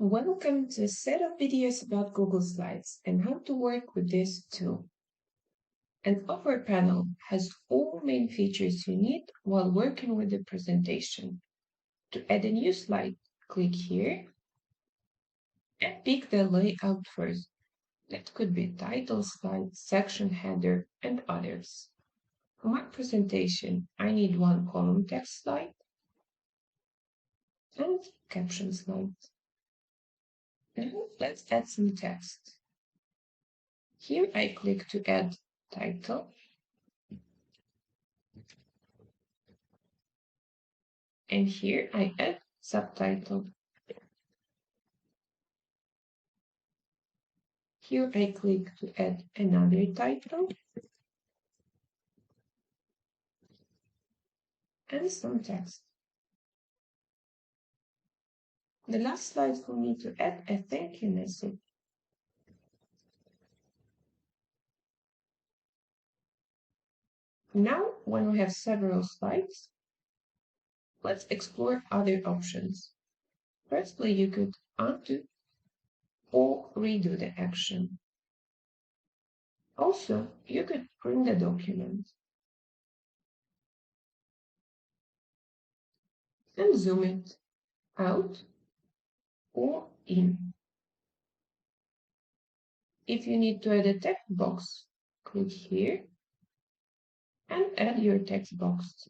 Welcome to a set of videos about Google Slides and how to work with this tool. An upper panel has all main features you need while working with the presentation. To add a new slide, click here and pick the layout first. That could be title slide, section header, and others. For my presentation, I need one column text slide and caption slide. Now let's add some text. Here I click to add title. And here I add subtitle. Here I click to add another title and some text. The last slide for me to add a thank you message. Now, when we have several slides, let's explore other options. Firstly, you could undo or redo the action. Also, you could print the document and zoom it out or in. If you need to add a text box, click here and add your text box.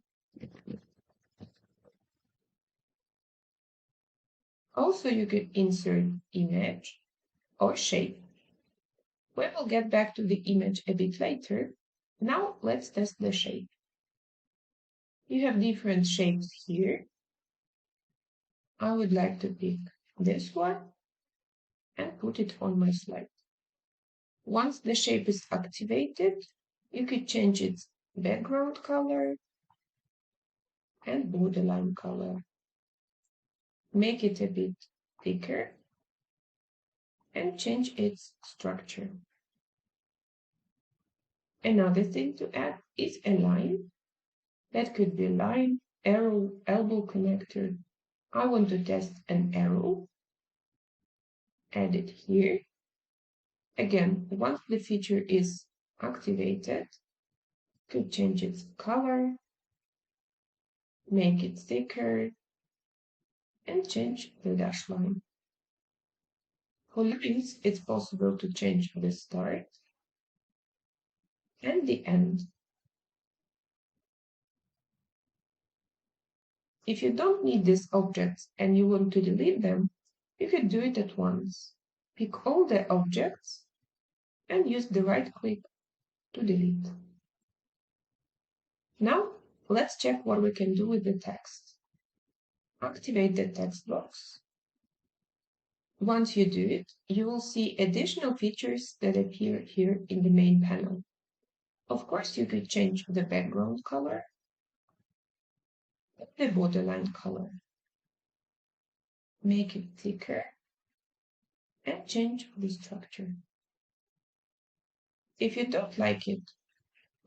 Also, you could insert image or shape. We will get back to the image a bit later. Now let's test the shape. You have different shapes here. I would like to pick this one and put it on my slide. Once the shape is activated, you could change its background color and borderline color. Make it a bit thicker and change its structure. Another thing to add is a line. That could be line, arrow, elbow connector. I want to test an arrow. Add it here. Again, once the feature is activated, could change its color, make it thicker, and change the dash line. For lines, it's possible to change the start and the end. If you don't need these objects and you want to delete them, you could do it at once. Pick all the objects and use the right click to delete. Now, let's check what we can do with the text. Activate the text box. Once you do it, you will see additional features that appear here in the main panel. Of course, you could change the background color, the borderline color, make it thicker, and change the structure. If you don't like it,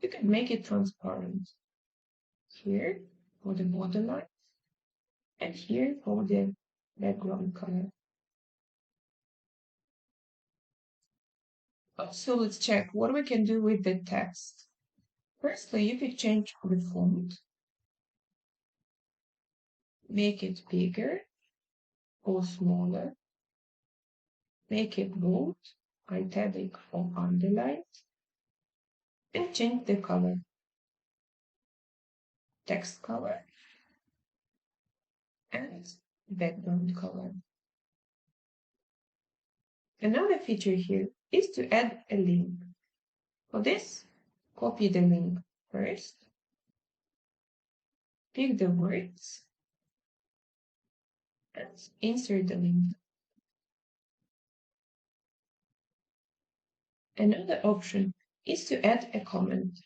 you can make it transparent. Here for the borderline, and here for the background color. So let's check what we can do with the text. Firstly, you could change the font, make it bigger or smaller, make it bold, italic or underlined, and change the color, text color, and background color. Another feature here is to add a link. For this, copy the link first, pick the words, and insert the link. Another option is to add a comment.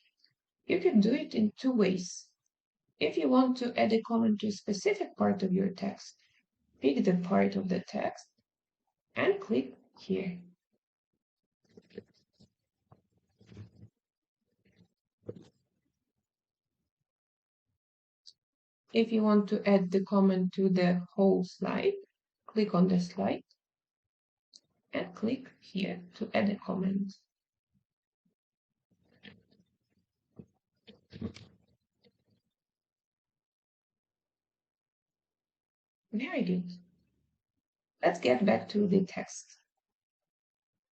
You can do it in two ways. If you want to add a comment to a specific part of your text, pick the part of the text and click here. If you want to add the comment to the whole slide, click on the slide and click here to add a comment. Very good. Let's get back to the text.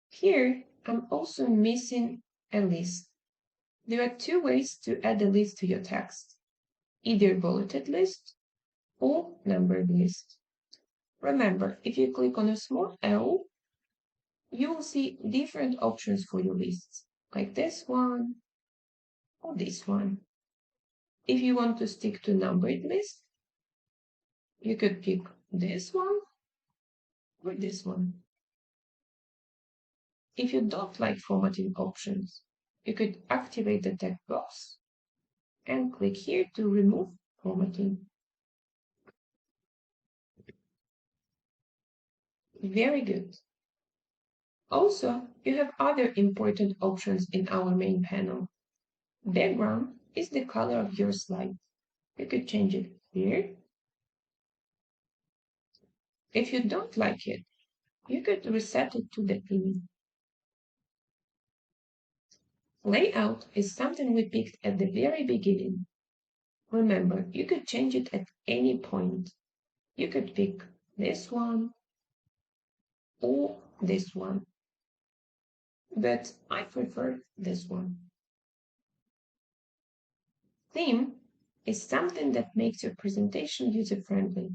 Here, I'm also missing a list. There are two ways to add a list to your text, either bulleted list or numbered list. Remember, if you click on a small L, you will see different options for your lists, like this one or this one. If you want to stick to numbered list, you could pick this one or this one. If you don't like formatting options, you could activate the text box and click here to remove formatting. Very good. Also, you have other important options in our main panel. Background is the color of your slide. You could change it here. If you don't like it, you could reset it to the theme. Layout is something we picked at the very beginning. Remember, you could change it at any point. You could pick this one or this one, but I prefer this one. Theme is something that makes your presentation user-friendly,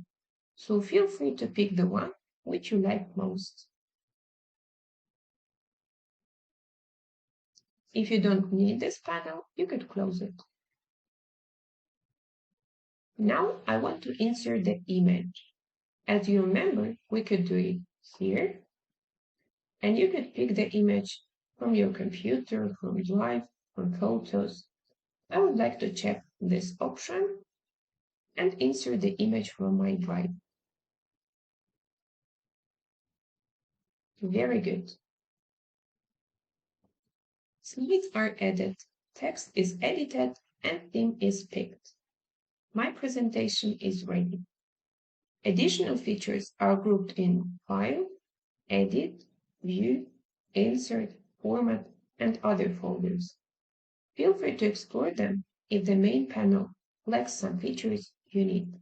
so feel free to pick the one which you like most. If you don't need this panel, you could close it. Now I want to insert the image. As you remember, we could do it here, and you could pick the image from your computer, from Drive, from Photos. I would like to check this option and insert the image from my Drive. Very good. Slides are added, text is edited, and theme is picked. My presentation is ready. Additional features are grouped in File, Edit, View, Insert, Format, and other folders. Feel free to explore them if the main panel lacks some features you need.